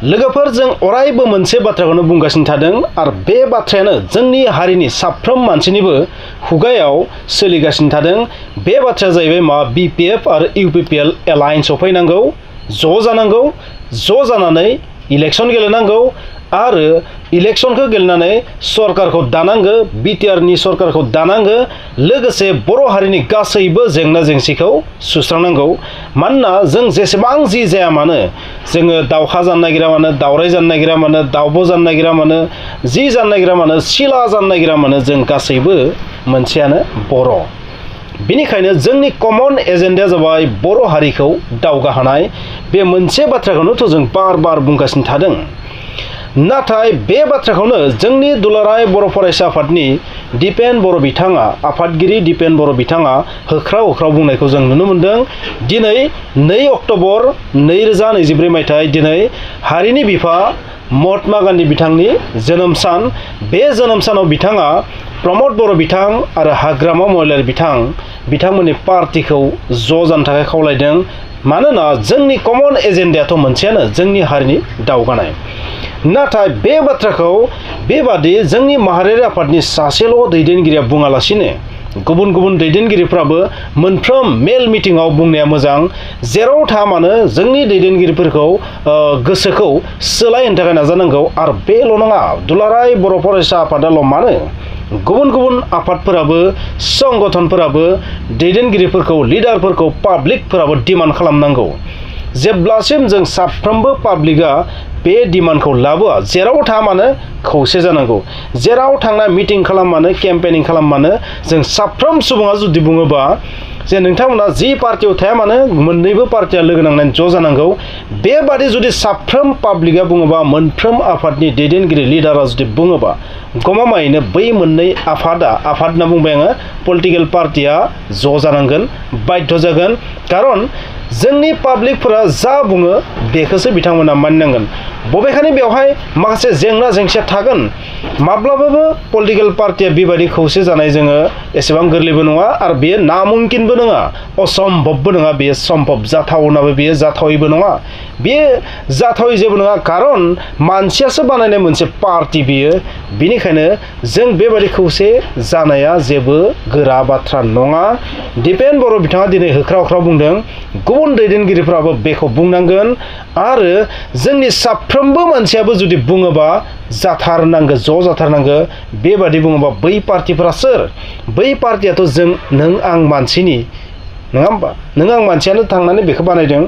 लोगोफोर जों अरायबो मोनसे बाथ्राखौनो बुंगासिनो थादों आरो बे बाथ्रायानो जोंनि हारिनि साफ्रोम मानसिनिबो खुगायाव सोलिगासिनो थादों। बे बाथ्राया जाहैबाय मा बीपीएफ आरो यूपीपीएल एलायन्सआव फैनांगौ, ज' जानांगौ, ज' जानानै इलेक्शन गेलेनांगौ आरो इलेक्शनखौ गेलेनानै सरकारखौ दानांगो, बिटिआरनि सरकारखौ दानांगो, लोगोसे बर' हारिनि गासैबो जेंना जेंसिखौ सुस्रांनांगौ। मानोना जों जेसेबां जि जाया मानो, जोङो दाउखा जानो नागिरा मानो, दाउराइ जानो नागिरा मानो, दाउब' जानो नागिरा मानो, जि जानो नागिरा मानो, सिला जानो नागिरा मानो, जों गासैबो मोनसेयानो बर'। बेनिखायनो जोंनि कमन एजेन्डाया जाबाय बर' हारिखौ दावगाहोनाय। बे मोनसे बाथ्राखौनोथ' जों बार बार बुंगासिनो थादों। नाथाय बे बाथ्राखौनो जोंनि दुलाराय बर' फरायसा आफादनि दिपेन बर' बिथाङा, आफादगिरि दिपेन बर' बिथाङा होख्राव होख्राव बुंनायखौ जों नुनो मोनदों। दिनै 2 अक्ट'बर 2023 मायथाइ, दिनै हारिनि बिफा महात्मा गान्धी बिथांनि जोनोम सान। बे जोनोम सानाव बिथाङा प्रमद बर' बिथां आरो हाग्रामा महिलारि बिथांमोननि पार्टिखौ ज' जानो थाखाय खावलायदों। मानोना जोंनि कमन एजेन्डायाथ' मोनसेयानो, जोंनि हारिनि दावगानाय। नाथाय बे बाथ्राखौ बेबादि जोंनि माहारियारि आफादनि सासेल' दैदेनगिरिया बुङालासिनो गुबुन गुबुन दैदेनगिरिफ्राबो मोनफ्रोम मेल मिटिङाव बुंनाया मोजां। जेराव थाङा मानो जोंनि दैदेनगिरिफोरखौ गोसोखौ सोलायहोनो थाखाय नाजानांगौ। आरो बेल' नङा, दुलाराय बर' फरायसा आफादाल' मानो, गुबुन गुबुन आफादफोराबो, संगठनफोराबो दैदेनगिरिफोरखौ, लिडारफोरखौ, पाब्लिकफोराबो डिमान्ड खालामनांगौ। जेब्लासिम जों साफ्रोमबो पाब्लिकआ बे डिमान्डखौ लाबोआ, जेराव थाङा मानो खौसे जानांगौ। जेराव थांना मिटिं खालाम मानो, केम्पेनिं खालाम मानो, जों साफ्रोम सुबुङा जुदि बुङोबा जे नोंथांमोना जि पार्टियाव थाया मानो मोननैबो पार्टिया लोगो नांनानै ज' जानांगौ। बेबादि जुदि साफ्रोम पाब्लिकआ बुङोबा, मोनफ्रोम आफादनि दैदेनगिरि लिडारा जुदि बुङोबा, गमामायैनो बै मोननै आफाद होनना बुंबाय आङो, पलिटिकेल पार्टिया ज' जानांगोन, बाध्य जागोन। खारन जोंनि पाब्लिकफोरा जा बुङो बेखौसो बिथांमोना मानिनांगोन। बबेखानि बेवहाय माखासे जेंना जेंसिया थागोन। माब्लाबाबो पलिटिकेल पार्टिया बेबायदि खौसे जानाय जोङो एसेबां गोरलैबो नङा आरो बेयो नामुमकिनबो नङा, असम्भबबो नङा। बेयो सम्भब जाथावनाबो, बेयो जाथावैबो नङा, बेयो जाथावै जेबो नङा। खारन मानसियासो बानायनाय मोनसे पार्टि बेयो। बेनिखायनो जों बेबायदि खौसे जानाया जेबो गोरा बाथ्रा नङा। दिपेन बर' बिथाङा दिनै होख्राव होख्राव बुंदों, गुबुन दैदेनगिरिफ्राबो बेखौ बुंनांगोन आरो जोंनि साफ्रोमबो मानसियाबो जुदि बुङोबा जाथारनांगौ, ज' जाथारनांगौ। बेबादि बुङोबा बै पार्टिफोरा सोर? बै पार्टियाथ' जों, नों आं मानसिनि, नङा होमबा? नों आं मानसियानो थांनानै बेखौ बानायदों।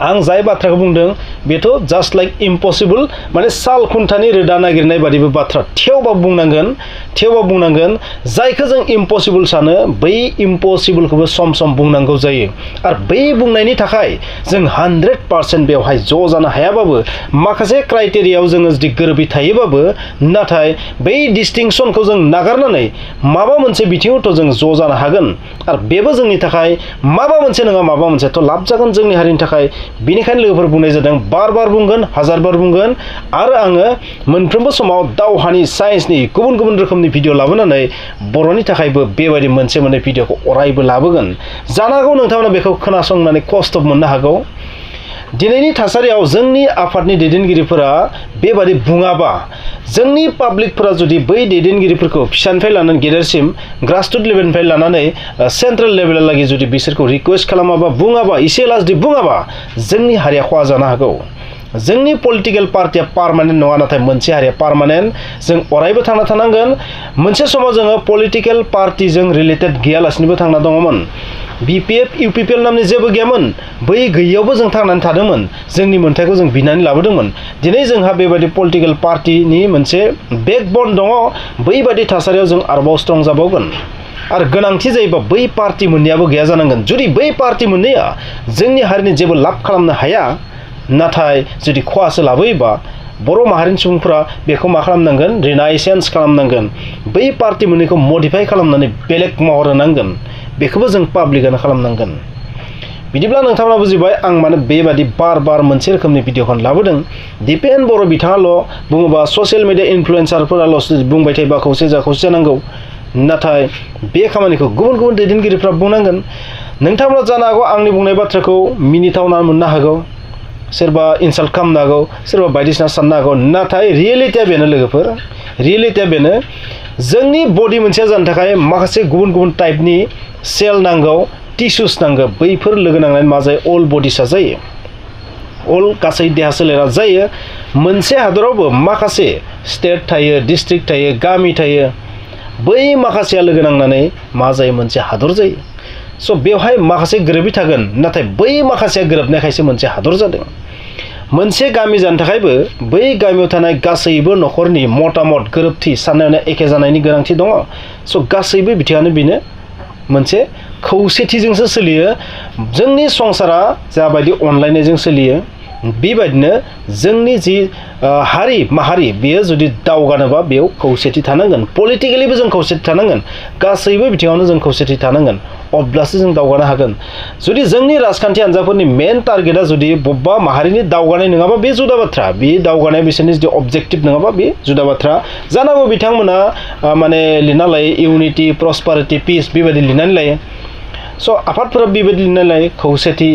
आं जाय बाथ्राखौ बुंदों बेथ' जास्ट लाइक इम्पसिबल, माने साल खुन्थानि रोदा नागिरनाय बादिबो बाथ्रा। थेवबाबो बुंनांगोन। जायखौ जों इम्पसिबल सानो, बै इम्पसिबलखौबो सम सम बुंनांगौ जायो। आरो बै बुंनायनि थाखाय जों 100% बेवहाय ज' जानो हायाबाबो, माखासे क्राइटेरियायाव जोङो जुदि गोरोबै थायोबाबो, नाथाय बै डिस्टिंसनखौ जों नागारनानै माबा मोनसे बिथिङावथ' जों ज' जानो हागोन। आरो बेबो जोंनि थाखाय माबा मोनसे नङा माबा मोनसेथ' लाब जागोन जोंनि हारिनि थाखाय। बेनिखायनो लोगोफोर बुंनाय जादों, बार बार बुंगोन, हाजार बार बुंगोन। आरो आङो मोनफ्रोमबो समाव दावहानि, साइन्सनि गुबुन गुबुन रोखोमनि भिडिअ लाबोनानै बर'नि थाखायबो बेबायदि मोनसे मोननै भिडिअखौ अरायबो लाबोगोन। जानो हागौ नोंथांमोना बेखौ खोनासंनानै खस्थ' मोननो हागौ। दिनैनि थासारियाव जोंनि आफादनि दैदेनगिरिफोरा बेबादि बुङाबा, जोंनि पाब्लिकफोरा जुदि बै दैदेनगिरिफोरखौ फिसानिफ्राय लानानै गेदेरसिम, ग्रासरुट लेभेलनिफ्राय लानानै सेन्ट्रेल लेभेलहालागै जुदि बिसोरखौ रिकुवेस्ट खालामाबा, बुङाबा, एसे एला जुदि बुङाबा, जोंनि हारिया खहा जानो हागौ। जोंनि पलिटिकेल पार्टिया पार्मानेन्ट नङा, नाथाय मोनसे हारिया पार्मानेन्ट। जों अरायबो थांना थानांगोन। मोनसे समाव जोङो पलिटिकेल पार्टिजों रिलेटेड गैयालासिनोबो थांना दङमोन। बीपीएफ, यूपीपीएल नामनि जेबो गैयामोन। बै गैयैयावबो जों थांनानै थादोंमोन। जोंनि मोन्थायखौ जों बिनानै लाबोदोंमोन। दिनै जोंहा बेबायदि पलिटिकेल पार्टिनि मोनसे बेकबन दङ। बैबायदि थासारियाव जों आरोबाव स्ट्रं जाबावगोन। आरो गोनांथि जायोबा बै पार्टि मोननैयाबो गैया जानांगोन। जुदि बै पार्टि मोननैया जोंनि हारिनि जेबो लाब खालामनो हाया, नाथाय जुदि खहासो लाबोयोबा, बर' माहारिनि सुबुंफोरा बेखौ मा खालामनांगोन? रिनायसेन्स खालामनांगोन। बै पार्टि मोननैखौ मडिफाइ खालामनानै बेलेग महर होनांगोन। बेखौबो जों पाब्लिकआनो खालामनांगोन। बिदिब्ला नोंथांमोना बुजिबाय आं मानो बेबादि बार बार मोनसे रोखोमनि भिडिअखौनो लाबोदों। दिपेन बर' बिथाङाल' बुङोबा, ससियेल मिडिया इनफ्लुएन्सारफोराल' बुंबाय थायोबा खौसे जानांगौ। नाथाय बे खामानिखौ गुबुन गुबुन दैदेनगिरिफ्रा बुंनांगोन। नोंथांमोना जानो हागौ आंनि बुंनाय बाथ्राखौ मिनिथावना मोननो हागौ। सोरबा इनसाल्ट खालामनो हागौ सोरबा बायदिसिना साननो हागौ नाथाय रियेलिटिया बेनो लोगोफोर रियेलिटिया बेनो जोंनि बडि मोनसेया जानो थाखाय माखासे गुबुन गुबुन टाइपनि सेल नांगौ टिस्युस नांगौ बैफोर लोगो नांनानै मा जायो अल बडिसा जायो अल गासै देहा सोलेरा जायो मोनसे हादरावबो माखासे स्टेट थायो डिस्ट्रिक्ट थायो गामि थायो बै माखासेया लोगो नांनानै मा जायो मोनसे हादर जायो स' बेवहाय माखासे गोरोबि थागोन नाथाय बै माखासेया गोरोबनायखायसो मोनसे हादर जादों मोनसे गामि जानो थाखायबो बै गामियाव थानाय गासैबो न'खरनि मतामत गोरोबथि साननाय एखे जानायनि गोनांथि दङ स' गासैबो बिथिङानो बेनो मोनसे खौसेथिजोंसो सोलियो जोंनि संसारा जाबायदि अनलायनायजों सोलियो बेबायदिनो जोंनि जि हारि माहारि बेयो जुदि दावगानोबा बेयाव खौसेथि थानांगोन पलिटिकेलिबो जों खौसेथि थानांगोन गासैबो बिथिङावनो जों खौसेथि थानांगोन अब्लासो जों दावगानो हागोन जुदि जोंनि राजखान्थि हान्जाफोरनि मेन टारगेटआ जुदि बबेबा माहारिनि दावगानाय नङाबा बे जुदा बाथ्रा बे दावगानाय बिसोरनि जुदि अबजेक्टिभ नङाबा बे जुदा बाथ्रा जानांगौ बिथांमोना माने लिरना लायो इउनिटि प्रस्पारिटि पिस बेबायदि लिरनानै लायो स' आफादफोरा बेबायदि लिरनानै लायो खौसेथि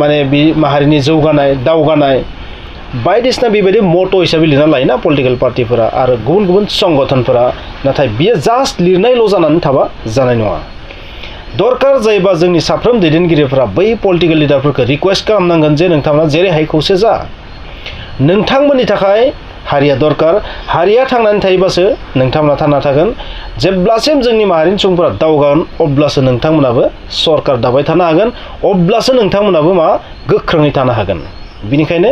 माने बे माहारिनि जौगानाय दावगानाय बायदिसिना बेबायदि मट' हिसाबै लिरना लायोना पलिटिकेल पार्टिफोरा आरो गुबुन गुबुन संगठनफोरा नाथाय बियो जास्ट लिरनायल' जानानै थाबा जानाय नङा दरकार जायोबा जोंनि साफ्रोम दैदेनगिरिफोरा बै पलिटिकेल लिडारफोरखौ रिक्वेस्ट खालामनांगोन जे नोंथांमोना जेरैहाय खौसे जा नोंथांमोननि थाखाय हारिया दरकार हारिया थांनानै थायोबासो नोंथांमोना थांना थागोन जेब्लासिम जोंनि माहारिनि सुबुंफोरा दावगागोन अब्लासो नोंथांमोनाबो सरकार दाबाय थानो हागोन अब्लासो नोंथांमोनाबो मा गोख्रोङै थानो हागोन बेनिखायनो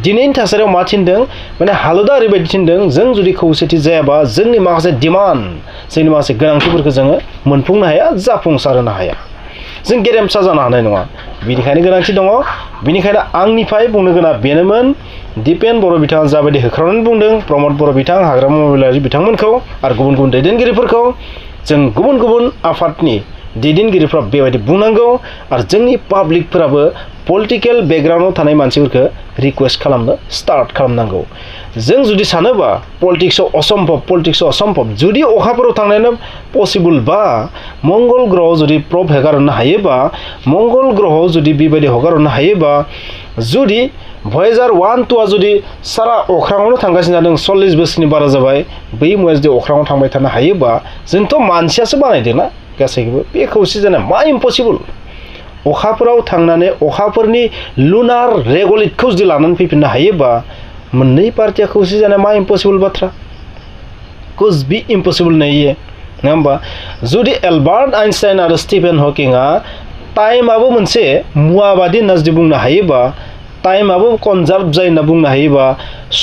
दिनैनि थासारियाव मा थिनदों माने हालोदा ओरैबायदि थिनदों जों जुदि खौसेथि जायाबा जोंनि माखासे डिमान्ड जोंनि माखासे गोनांथिफोरखौ जोङो मोनफुंनो हाया जाफुंसारहोनो हाया जों गेरेमसा जानो हानाय नङा बेनिखायनो गोनांथि दङ बेनिखायनो आंनिफ्राय बुंनो गोनां बेनोमोन दिपेन बर' बिथाङा जाबायदि होख्रावनानै बुंदों प्रमद बर' बिथां हाग्रामा महिलारि बिथांमोनखौ आरो गुबुन गुबुन दैदेनगिरिफोरखौ जों गुबुन गुबुन आफादनि दैदेनगिरिफ्रा बेबायदि बुंनांगौ आरो जोंनि पाब्लिकफोराबो पलिटिकेल बेकग्राउन्डआव थानाय मानसिफोरखौ रिक्वेस्ट खालामनो स्टार्ट खालामनांगौ जों जुदि सानोबा पलिटिक्सआव असम्भब जुदि अखाफोराव थांनायानो पसिबल बा मंगल ग्रहआव जुदि प्रब हगारहरनो हायोबा मंगल ग्रहआव जुदि बेबायदि हगारहरनो हायोबा जुदि भयेजार 1-2 जुदि सारा अख्राङावनो थांगासिनो जादों 40 बोसोरनि बारा जाबाय बै मुवाया जुदि अख्राङाव थांबाय थानो हायोबा जोंथ' मानसियासो बानायदोंना गासैखौबो बे खौसे जानाय मा इम्पसिबल अखाफोराव थांनानै अखाफोरनि लुनार रेग'लिटखौ जुदि लानानै फैफिननो हायोबा मोननै पार्टिया खौसे जानाय मा इम्पसिबल बाथ्रा कुछ भी इम्पसिबल नहीं है नङा होमबा जुदि एलबार्ट आइनस्टाइन आरो स्टिफेन हकिंआ टाइमाबो मोनसे मुवाबादि होनना जुदि बुंनो हायोबा टाइमाबो कनजार्भ जायो होनना बुंनो हायोबा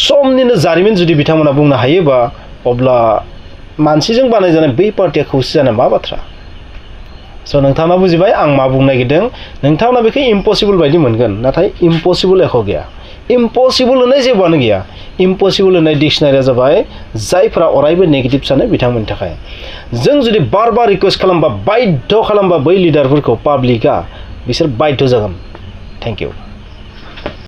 समनिनो जारिमिन जुदि बिथांमोना बुंनो हायोबा अब्ला मानसिजों बानायजानाय बै पार्टिया खौसे जानाय मा बाथ्रा स' नोंथाङा बुजिबाय आं मा बुंनो नागिरदों नोंथाङा बेखौ इम्पसिबल बायदि मोनगोन नाथाय इम्पसिबल एख' गैया इम्पसिबल होननाय जेबोआनो गैया इम्पसिबल होननाय डिक्सनारिया जाबाय जायफोरा अरायबो नेगेटिभ सानो बिथांमोननि थाखाय जों जुदि बार बार रिक्वेस्ट खालामबा बाध्य खालामबा बै लिडारफोरखौ पाब्लिकआ बिसोर बाध्य जागोन थेंक इउ